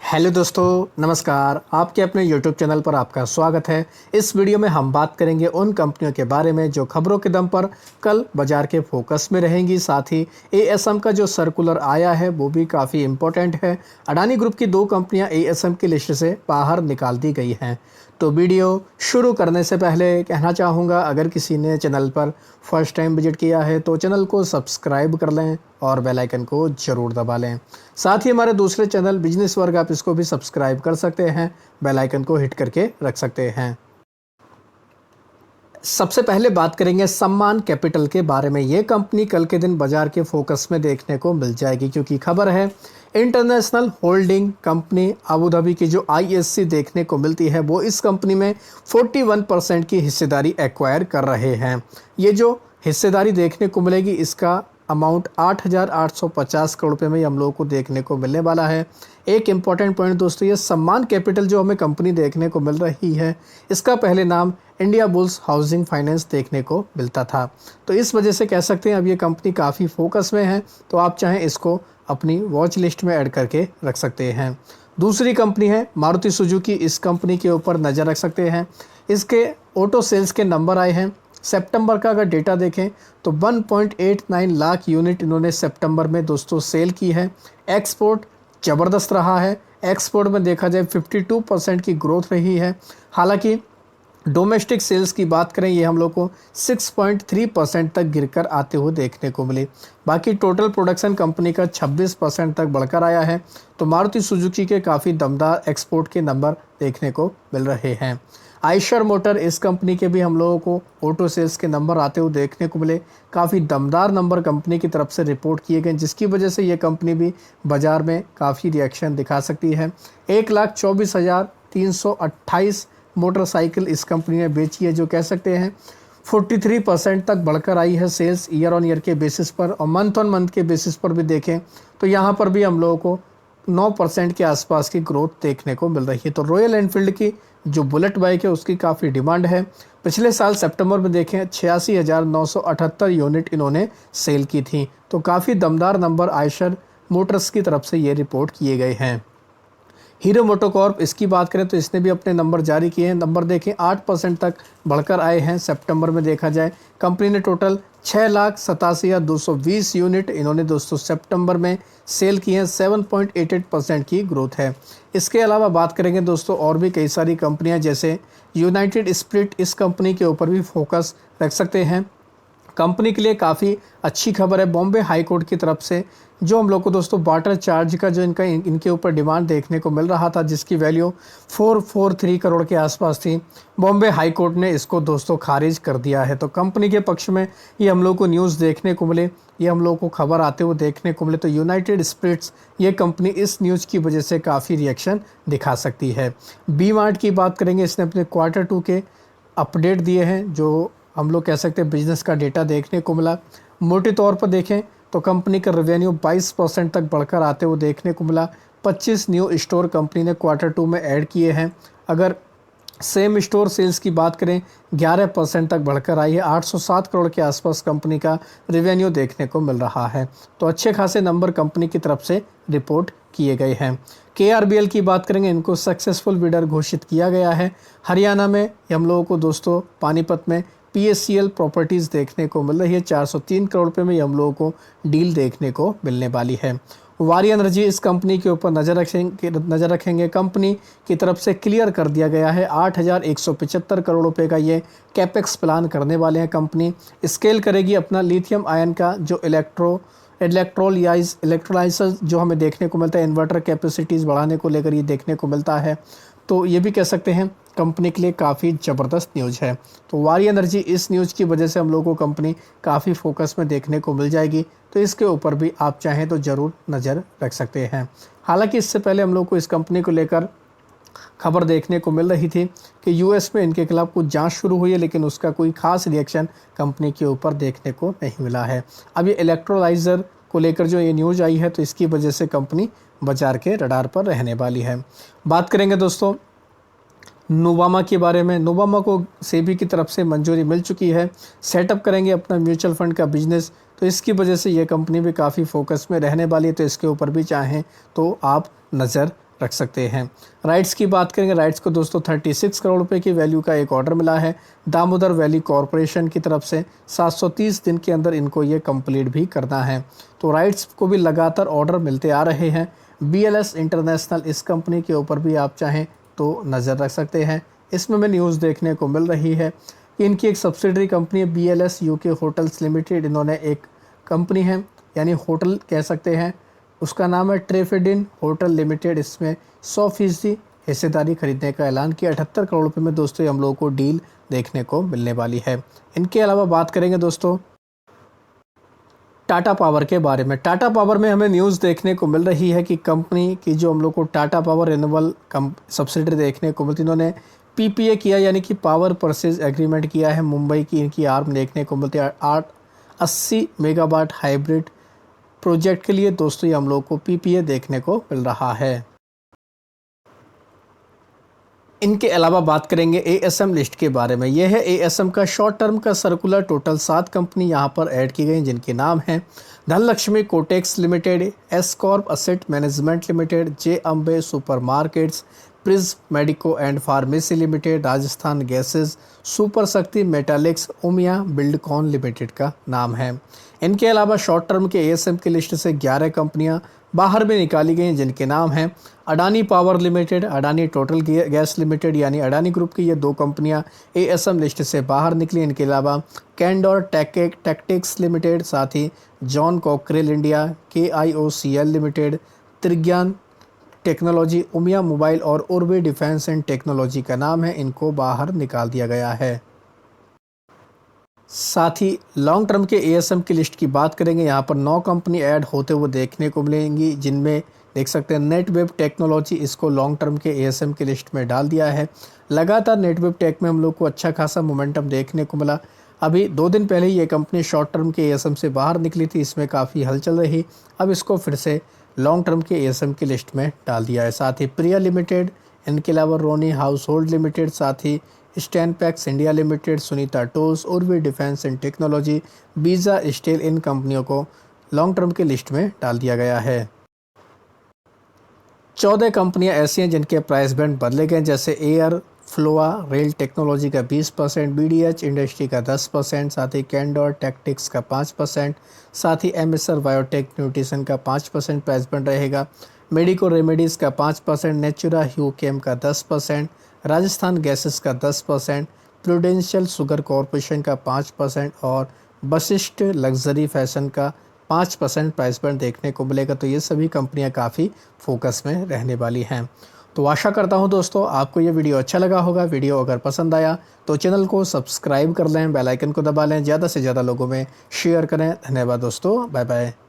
Hello दोस्तों, नमस्कार। आपके अपने यूट्यूब चैनल पर आपका स्वागत है। इस वीडियो में हम बात करेंगे उन कंपनियों के बारे में जो खबरों के दम पर कल बाजार के फोकस में रहेंगी। साथ ही एएसएम का जो सर्कुलर आया है वो भी काफ़ी इम्पोर्टेंट है। अडानी ग्रुप की 2 कंपनियां एएसएम की लिस्ट से बाहर निकाल दी गई हैं। तो वीडियो शुरू करने से पहले कहना चाहूँगा, अगर किसी ने चैनल पर फर्स्ट टाइम विजिट किया है तो चैनल को सब्सक्राइब कर लें और बेल आइकन को ज़रूर दबा लें। साथ ही हमारे दूसरे चैनल बिजनेस वर्ग, आप इसको भी सब्सक्राइब कर सकते हैं, बेल आइकन को हिट करके रख सकते हैं। सबसे पहले बात करेंगे सम्मान कैपिटल के बारे में। ये कंपनी कल के दिन बाजार के फोकस में देखने को मिल जाएगी, क्योंकि खबर है international holding company Abu Dhabi की जो आईएससी देखने को मिलती है वो इस कंपनी में 41% की हिस्सेदारी एक्वायर कर रहे हैं। ये जो हिस्सेदारी देखने को मिलेगी इसका अमाउंट 8,850 करोड़ रुपये में हम लोगों को देखने को मिलने वाला है। एक इम्पॉर्टेंट पॉइंट दोस्तों, ये सम्मान कैपिटल जो हमें कंपनी देखने को मिल रही है, इसका पहले नाम इंडिया बुल्स हाउसिंग फाइनेंस देखने को मिलता था। तो इस वजह से कह सकते हैं अब ये कंपनी काफ़ी फोकस में है, तो आप चाहें इसको अपनी वॉच लिस्ट में ऐड करके रख सकते हैं। दूसरी कंपनी है मारुति सुजुकी। इस कंपनी के ऊपर नज़र रख सकते हैं। इसके ऑटो सेल्स के नंबर आए हैं। सितंबर का अगर डेटा देखें तो 1.89 लाख यूनिट इन्होंने सितंबर में दोस्तों सेल की है। एक्सपोर्ट ज़बरदस्त रहा है। एक्सपोर्ट में देखा जाए 52% की ग्रोथ रही है। हालांकि डोमेस्टिक सेल्स की बात करें, ये हम लोग को 6.3% तक गिरकर आते हुए देखने को मिली। बाकी टोटल प्रोडक्शन कंपनी का 26% तक बढ़कर आया है। तो मारुति सुजुकी के काफ़ी दमदार एक्सपोर्ट के नंबर देखने को मिल रहे हैं। आयशर मोटर, इस कंपनी के भी हम लोगों को ऑटो सेल्स के नंबर आते हुए देखने को मिले। काफ़ी दमदार नंबर कंपनी की तरफ से रिपोर्ट किए गए, जिसकी वजह से ये कंपनी भी बाज़ार में काफ़ी रिएक्शन दिखा सकती है। 1,24,328 मोटरसाइकिल इस कंपनी ने बेची है, जो कह सकते हैं 43% तक बढ़कर आई है सेल्स ईयर ऑन ईयर के बेसिस पर। और मंथ ऑन मंथ के बेसिस पर भी देखें तो यहाँ पर भी हम लोगों को 9% के आसपास की ग्रोथ देखने को मिल रही है। तो रॉयल एनफील्ड की जो बुलेट बाइक है उसकी काफ़ी डिमांड है। पिछले साल सितंबर में देखें 86,978 यूनिट इन्होंने सेल की थी। तो काफ़ी दमदार नंबर आयशर मोटर्स की तरफ से ये रिपोर्ट किए गए हैं। हीरो मोटोकॉर्प, इसकी बात करें तो इसने भी अपने नंबर जारी किए हैं। नंबर देखें 8% तक बढ़कर आए हैं। सितंबर में देखा जाए कंपनी ने टोटल 6,87,220 यूनिट इन्होंने दोस्तों सितंबर में सेल किए हैं। 7.88% की ग्रोथ है। इसके अलावा बात करेंगे दोस्तों और भी कई सारी कंपनियां, जैसे यूनाइटेड स्पिरिट, इस कंपनी के ऊपर भी फोकस रख सकते हैं। कंपनी के लिए काफ़ी अच्छी खबर है। बॉम्बे हाई कोर्ट की तरफ से जो हम लोग को दोस्तों वाटर चार्ज का जो इनके ऊपर डिमांड देखने को मिल रहा था, जिसकी वैल्यू 443 करोड़ के आसपास थी, बॉम्बे हाई कोर्ट ने इसको दोस्तों खारिज कर दिया है। तो कंपनी के पक्ष में ये हम लोग को न्यूज़ देखने को मिले, ये हम लोग को खबर आते हुए देखने को मिले। तो यूनाइटेड स्पिरिट्स, ये कंपनी इस न्यूज़ की वजह से काफ़ी रिएक्शन दिखा सकती है। बी मार्ट की बात करेंगे, इसने अपने Q2 के अपडेट दिए हैं, जो हम लोग कह सकते हैं बिजनेस का डेटा देखने को मिला। मोटे तौर पर देखें तो कंपनी का रेवेन्यू 22% तक बढ़कर आते हुए देखने को मिला। 25 न्यू स्टोर कंपनी ने Q2 में ऐड किए हैं। अगर सेम स्टोर सेल्स की बात करें 11% तक बढ़कर आई है। 807 करोड़ के आसपास कंपनी का रेवेन्यू देखने को मिल रहा है। तो अच्छे खासे नंबर कंपनी की तरफ से रिपोर्ट किए गए हैं। KRBL की बात करेंगे, इनको सक्सेसफुल बिडर घोषित किया गया है। हरियाणा में हम लोगों को दोस्तों पानीपत में PSCL प्रॉपर्टीज़ देखने को मिल रही है। 403 करोड़ रुपये में हम लोगों को डील देखने को मिलने वाली है। वारी एनर्जी, इस कंपनी के ऊपर नज़र रखेंगे। कंपनी की तरफ से क्लियर कर दिया गया है 8,175 करोड़ रुपए का ये कैपेक्स प्लान करने वाले हैं। कंपनी स्केल करेगी अपना लिथियम आयन का जो इलेक्ट्रोलाइजर जो हमें देखने को मिलता है, इन्वर्टर कैपेसिटीज़ बढ़ाने को लेकर ये देखने को मिलता है। तो ये भी कह सकते हैं कंपनी के लिए काफ़ी ज़बरदस्त न्यूज़ है। तो वारी एनर्जी, इस न्यूज़ की वजह से हम लोगों को कंपनी काफ़ी फोकस में देखने को मिल जाएगी। तो इसके ऊपर भी आप चाहें तो ज़रूर नज़र रख सकते हैं। हालांकि इससे पहले हम लोग को इस कंपनी को लेकर खबर देखने को मिल रही थी कि यूएस में इनके खिलाफ कुछ जांच शुरू हुई है, लेकिन उसका कोई खास रिएक्शन कंपनी के ऊपर देखने को नहीं मिला है। अब ये इलेक्ट्रोलाइज़र को लेकर जो ये न्यूज़ आई है, तो इसकी वजह से कंपनी बाजार के रडार पर रहने वाली है। बात करेंगे दोस्तों नोवामा के बारे में। नोवामा को सेबी की तरफ से मंजूरी मिल चुकी है। सेटअप करेंगे अपना म्यूचुअल फंड का बिजनेस, तो इसकी वजह से ये कंपनी भी काफ़ी फोकस में रहने वाली है। तो इसके ऊपर भी चाहें तो आप नज़र रख सकते हैं। राइट्स की बात करेंगे, राइट्स को दोस्तों 36 करोड़ रुपए की वैल्यू का एक ऑर्डर मिला है दामोदर वैली कॉरपोरेशन की तरफ से। 730 दिन के अंदर इनको ये कंप्लीट भी करना है। तो राइट्स को भी लगातार ऑर्डर मिलते आ रहे हैं। BLS इंटरनेशनल, इस कंपनी के ऊपर भी आप चाहें तो नज़र रख सकते हैं। इसमें हमें न्यूज़ देखने को मिल रही है कि इनकी एक सब्सिडरी कंपनी है BLS UK होटल्स लिमिटेड। इन्होंने एक कंपनी है, यानी होटल कह सकते हैं, उसका नाम है ट्रेफेडिन होटल लिमिटेड। इसमें 100% हिस्सेदारी खरीदने का ऐलान किया। 78 करोड़ रुपए में दोस्तों ये हम लोगों को डील देखने को मिलने वाली है। इनके अलावा बात करेंगे दोस्तों टाटा पावर के बारे में। टाटा पावर में हमें न्यूज़ देखने को मिल रही है कि कंपनी की जो हम लोग को टाटा पावर रिन्यूएबल सब्सिडरी देखने को मिलती, इन्होंने PPA किया, यानी कि पावर परचेज एग्रीमेंट किया है। मुंबई की इनकी आर्म देखने को मिलती है। 80 मेगावाट हाइब्रिड प्रोजेक्ट के लिए दोस्तों ये हम लोग को PPA देखने को मिल रहा है। इनके अलावा बात करेंगे ASM लिस्ट के बारे में। यह है ASM का शॉर्ट टर्म का सर्कुलर। टोटल 7 कंपनी यहाँ पर ऐड की गई, जिनके नाम हैं Dhanlaxmi Cotex limited, Escorp asset management limited, J Ambe supermarkets, Prism medico and pharmacy limited, Rajasthan gases, super Shakti metallics, Umiya Buildcon limited का नाम है। इनके अलावा शॉर्ट टर्म के ASM की लिस्ट से 11 कंपनियां बाहर में निकाली गई, जिनके नाम हैं Adani power limited, Adani total gas limited, यानी अडानी ग्रुप की ये 2 कंपनियां ASM लिस्ट से बाहर निकली। इनके अलावा कैंडोर टैक्टिक्स लिमिटेड, साथ ही John Cockerill India, KIOCL limited, Trigyan technology, Umiya mobile और उर्वे डिफेंस एंड टेक्नोलॉजी का नाम है, इनको बाहर निकाल दिया गया है। साथ ही लॉन्ग टर्म के ASM की लिस्ट की बात करेंगे, यहाँ पर 9 कंपनी ऐड होते हुए देखने को मिलेंगी, जिनमें देख सकते हैं नेटवेब टेक्नोलॉजी, इसको लॉन्ग टर्म के ASM की लिस्ट में डाल दिया है। लगातार नेटवेब टेक में हम लोग को अच्छा खासा मोमेंटम देखने को मिला। अभी 2 दिन पहले ये कंपनी शॉर्ट टर्म के ASM से बाहर निकली थी, इसमें काफ़ी हलचल रही। अब इसको फिर से लॉन्ग टर्म के ASM की लिस्ट में डाल दिया है। साथ ही प्रिया लिमिटेड, इनके अलावा रोनी हाउस होल्ड लिमिटेड, साथ ही Stanpacks India limited, Sunita tools, Urvi defence and technology, Bija steel, इन कंपनियों को लॉन्ग टर्म की लिस्ट में डाल दिया गया है। 14 कंपनियां ऐसी हैं जिनके प्राइस बैंड बदले गए, जैसे एयर फ्लोआ रेल टेक्नोलॉजी का 20%, BDH इंडस्ट्री का 10%, साथ ही कैंडोर टैक्टिक्स का 5%, साथ ही MSR बायोटेक न्यूट्रिशन का 5% प्राइस बैंड रहेगा, मेडिको रेमेडीज़ का 5%, नेचुरा ह्यूकेम का 10%, राजस्थान गैसेस का 10%, प्रूडेंशियल शुगर कॉरपोरेशन का 5% और वशिष्ठ लग्जरी फैशन का 5% प्राइस बैंड देखने को मिलेगा। तो ये सभी कंपनियां काफ़ी फोकस में रहने वाली हैं। तो आशा करता हूं दोस्तों आपको ये वीडियो अच्छा लगा होगा। वीडियो अगर पसंद आया तो चैनल को सब्सक्राइब कर लें, बेल आइकन को दबा लें, ज़्यादा से ज़्यादा लोगों में शेयर करें। धन्यवाद दोस्तों, बाय बाय।